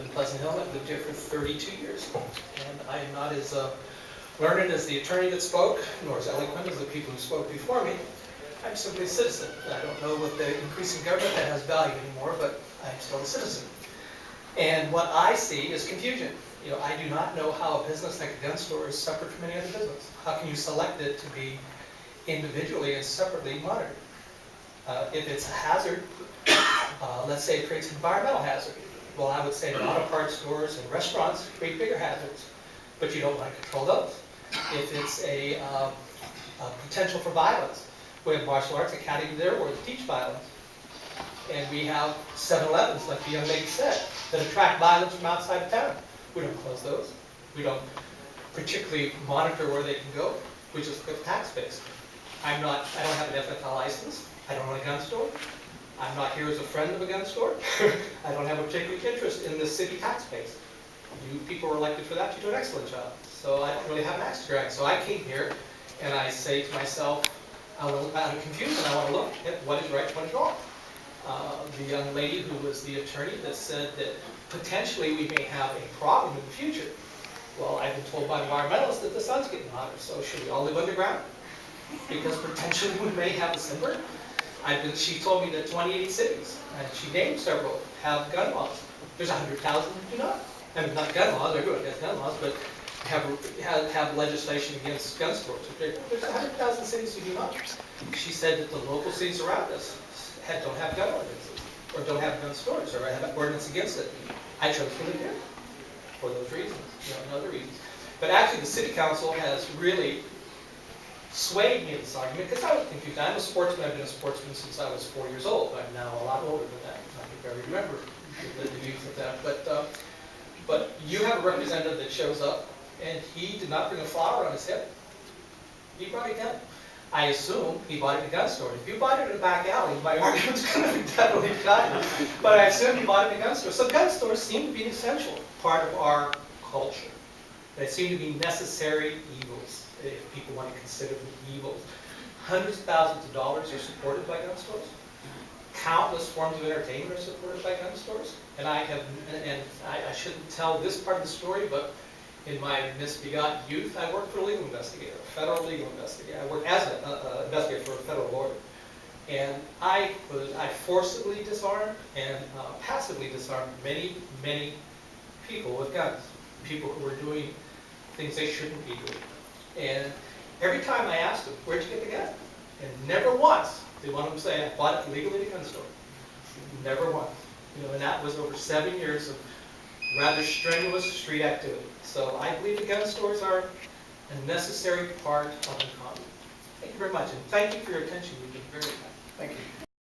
In Pleasant Hill. I've lived here for 32 years, and I am not as learned as the attorney that spoke, nor as eloquent as the people who spoke before me. I'm simply a citizen. I don't know what the increasing government that has value anymore, but I'm still a citizen. And what I see is confusion. I do not know how a business like a gun store is separate from any other business. How can you select it to be individually and separately monitored? If it's a hazard, let's say it creates an environmental hazard. Well, I would say auto parts stores and restaurants create bigger hazards, but you don't want to control those. If it's a potential for violence, we have martial arts academy there where they teach violence. And we have 7-Elevens, like the young lady said, that attract violence from outside of town. We don't close those. We don't particularly monitor where they can go. We just look at the tax base. I don't have an FFL license. I don't own a gun store. I'm not here as a friend of a gun store. I don't have a particular interest in the city tax base. You people are elected for that. You do an excellent job. So I don't really have an axe to grind. So I came here and I say to myself, out of confusion, I want to look at what is right and what is wrong. The young lady who was the attorney that said that potentially we may have a problem in the future. Well, I've been told by environmentalists that the sun's getting hotter, so should we all live underground? Because potentially we may have a simmer. She told me that 28 cities, and she named several, have gun laws. There's 100,000 that do not. I mean, not gun laws, everyone has gun laws, but have legislation against gun stores. There's 100,000 cities who do not. She said that the local cities around us don't have gun ordinances, or don't have gun stores, or have an ordinance against it. I chose to live here for those reasons, and other reasons. But actually, the city council has really swayed me in this argument because I was confused. I'm a sportsman. I've been a sportsman since I was 4 years old. I'm now a lot older than that. I can barely remember the youth of that. But you have a representative that shows up, and he did not bring a flower on his hip. He brought a gun. I assume he bought it in a gun store. If you bought it in a back alley, my argument's going to be definitely cut. But I assume he bought it in a gun store. So gun stores seem to be an essential part of our culture. They seem to be necessary evils, if people want to consider them evils. Hundreds of thousands of dollars are supported by gun stores. Countless forms of entertainment are supported by gun stores. And I shouldn't tell this part of the story, but in my misbegotten youth, I worked for a legal investigator, a federal legal investigator. I worked as an investigator for a federal lawyer. And I forcibly disarmed and passively disarmed many, many people with guns. People who were doing things they shouldn't be doing. And every time I asked them, where'd you get the gun? And never once did one of them say, I bought it legally at a gun store. Never once. And that was over 7 years of rather strenuous street activity. So I believe the gun stores are a necessary part of the economy. Thank you very much, and thank you for your attention. You've been very kind. Thank you.